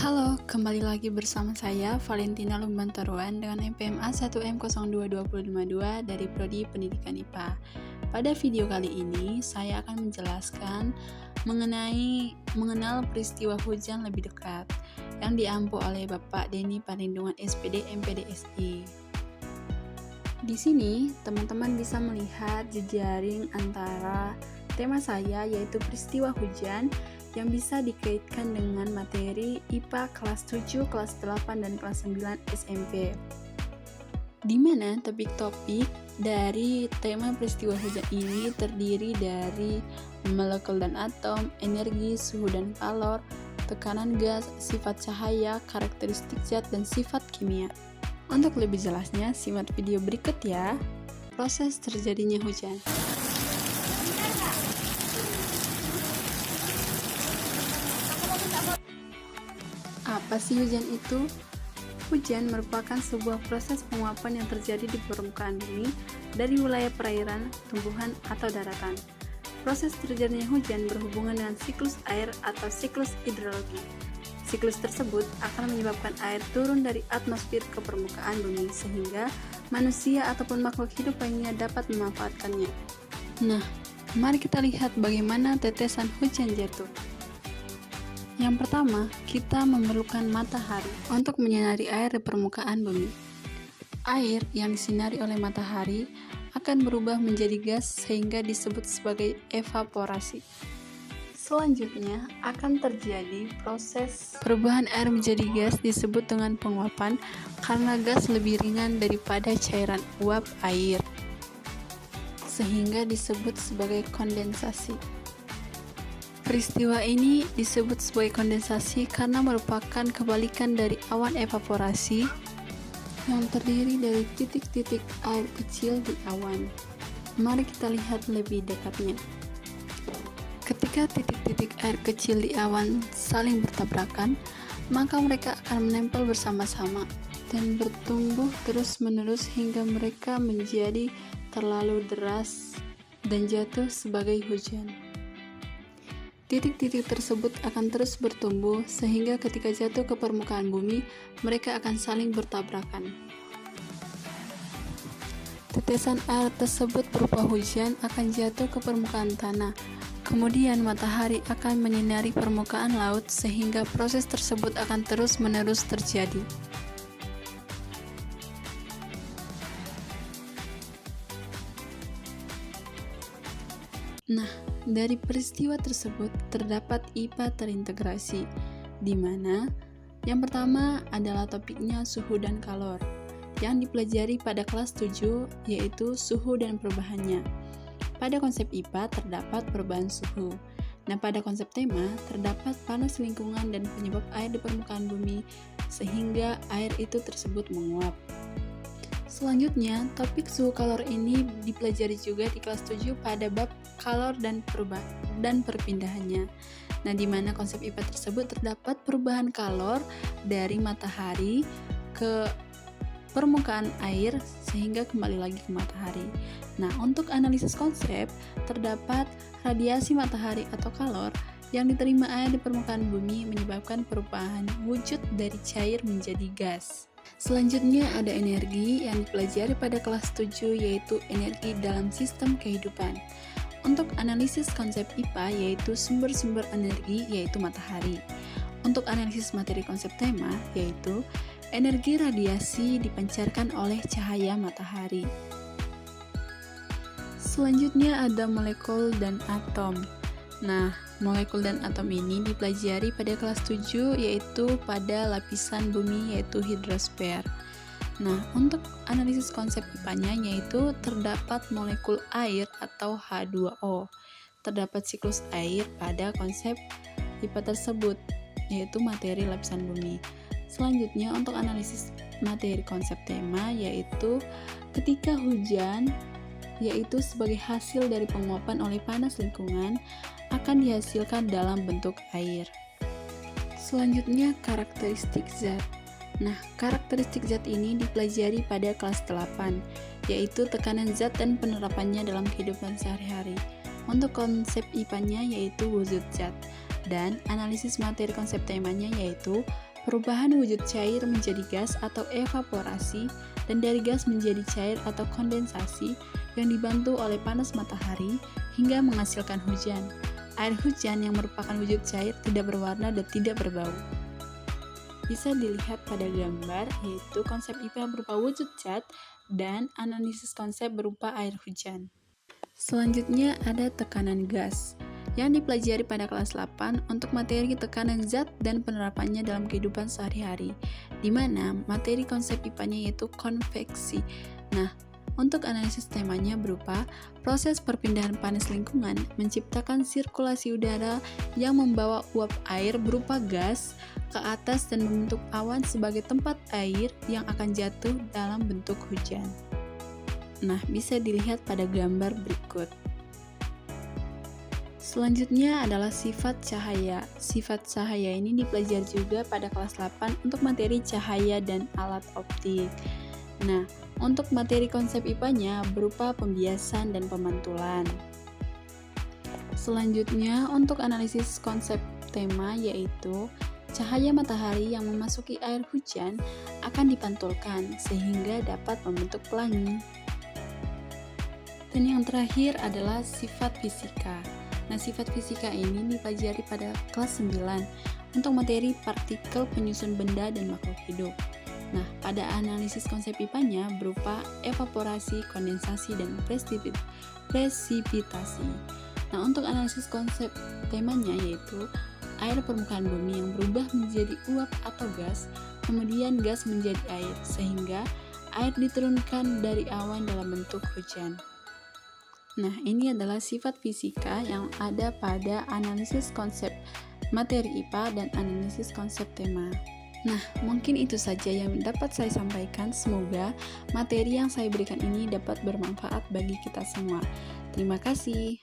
Halo, kembali lagi bersama saya Valentina Lumbantaruan dengan MPMA 1M02252 dari Prodi Pendidikan IPA. Pada video kali ini, saya akan menjelaskan mengenal peristiwa hujan lebih dekat yang diampu oleh Bapak Denny Parindungan SPD MPDSI. Di sini, teman-teman bisa melihat jejaring antara tema saya yaitu peristiwa hujan yang bisa dikaitkan dengan materi IPA kelas 7, kelas 8, dan kelas 9 SMP. Di mana topik-topik dari tema peristiwa hujan ini terdiri dari molekul dan atom, energi, suhu dan kalor, tekanan gas, sifat cahaya, karakteristik zat, dan sifat kimia. Untuk lebih jelasnya, simak video berikut ya. Proses terjadinya hujan. Apa sih hujan itu? Hujan merupakan sebuah proses penguapan yang terjadi di permukaan bumi dari wilayah perairan, tumbuhan, atau daratan. Proses terjadinya hujan berhubungan dengan siklus air atau siklus hidrologi. Siklus tersebut akan menyebabkan air turun dari atmosfer ke permukaan bumi sehingga manusia ataupun makhluk hidup lainnya dapat memanfaatkannya. Nah, mari kita lihat bagaimana tetesan hujan jatuh. Yang pertama, kita memerlukan matahari untuk menyinari air di permukaan bumi. Air yang disinari oleh matahari akan berubah menjadi gas sehingga disebut sebagai evaporasi. Selanjutnya, akan terjadi proses perubahan air menjadi gas disebut dengan penguapan karena gas lebih ringan daripada cairan uap air, sehingga disebut sebagai kondensasi. Peristiwa ini disebut sebagai kondensasi karena merupakan kebalikan dari awan evaporasi yang terdiri dari titik-titik air kecil di awan. Mari kita lihat lebih dekatnya. Ketika titik-titik air kecil di awan saling bertabrakan, maka mereka akan menempel bersama-sama dan bertumbuh terus-menerus hingga mereka menjadi terlalu deras dan jatuh sebagai hujan. Titik-titik tersebut akan terus bertumbuh sehingga ketika jatuh ke permukaan bumi, mereka akan saling bertabrakan. Tetesan air tersebut berupa hujan akan jatuh ke permukaan tanah. Kemudian matahari akan menyinari permukaan laut sehingga proses tersebut akan terus-menerus terjadi. Nah, dari peristiwa tersebut terdapat IPA terintegrasi, di mana yang pertama adalah topiknya suhu dan kalor, yang dipelajari pada kelas 7 yaitu suhu dan perubahannya. Pada konsep IPA terdapat perubahan suhu. Nah, pada konsep tema terdapat panas lingkungan dan penyebab air di permukaan bumi sehingga air itu tersebut menguap. Selanjutnya, topik suhu kalor ini dipelajari juga di kelas 7 pada bab kalor dan perpindahannya. Nah, di mana konsep IPA tersebut terdapat perubahan kalor dari matahari ke permukaan air sehingga kembali lagi ke matahari. Nah, untuk analisis konsep terdapat radiasi matahari atau kalor yang diterima air di permukaan bumi menyebabkan perubahan wujud dari cair menjadi gas. Selanjutnya ada energi yang dipelajari pada kelas 7 yaitu energi dalam sistem kehidupan. Untuk analisis konsep IPA yaitu sumber-sumber energi yaitu matahari. Untuk analisis materi konsep tema yaitu energi radiasi dipancarkan oleh cahaya matahari. Selanjutnya ada molekul dan atom. Nah, molekul dan atom ini dipelajari pada kelas 7 yaitu pada lapisan bumi yaitu hidrosfer. Nah, untuk analisis konsep IPA-nya yaitu terdapat molekul air atau H2O. Terdapat siklus air pada konsep IPA tersebut yaitu materi lapisan bumi. Selanjutnya untuk analisis materi konsep tema yaitu ketika hujan yaitu sebagai hasil dari penguapan oleh panas lingkungan akan dihasilkan dalam bentuk air. Selanjutnya karakteristik zat. Nah, karakteristik zat ini dipelajari pada kelas 8, yaitu tekanan zat dan penerapannya dalam kehidupan sehari-hari. Untuk konsep IPA-nya yaitu wujud zat. Dan analisis materi konsep temanya yaitu perubahan wujud cair menjadi gas atau evaporasi, dan dari gas menjadi cair atau kondensasi yang dibantu oleh panas matahari hingga menghasilkan hujan. Air hujan yang merupakan wujud cair tidak berwarna dan tidak berbau. Bisa dilihat pada gambar, yaitu konsep IPA berupa wujud cat dan analisis konsep berupa air hujan. Selanjutnya ada tekanan gas yang dipelajari pada kelas 8 untuk materi tekanan zat dan penerapannya dalam kehidupan sehari-hari, di mana materi konsep IPA-nya yaitu konveksi. Nah, untuk analisis temanya berupa proses perpindahan panas lingkungan menciptakan sirkulasi udara yang membawa uap air berupa gas ke atas dan membentuk awan sebagai tempat air yang akan jatuh dalam bentuk hujan. Nah, bisa dilihat pada gambar berikut. Selanjutnya adalah sifat cahaya. Sifat cahaya ini dipelajari juga pada kelas 8 untuk materi cahaya dan alat optik. Nah, untuk materi konsep IPA-nya berupa pembiasan dan pemantulan. Selanjutnya, untuk analisis konsep tema yaitu cahaya matahari yang memasuki air hujan akan dipantulkan sehingga dapat membentuk pelangi. Dan yang terakhir adalah sifat fisika. Nah, sifat fisika ini dipelajari pada kelas 9 untuk materi partikel penyusun benda dan makhluk hidup. Nah, pada analisis konsep IPA-nya berupa evaporasi, kondensasi, dan presipitasi. Nah, untuk analisis konsep temanya yaitu air permukaan bumi yang berubah menjadi uap atau gas, kemudian gas menjadi air, sehingga air diturunkan dari awan dalam bentuk hujan. Nah, ini adalah sifat fisika yang ada pada analisis konsep materi IPA dan analisis konsep tema. Nah, mungkin itu saja yang dapat saya sampaikan. Semoga materi yang saya berikan ini dapat bermanfaat bagi kita semua. Terima kasih.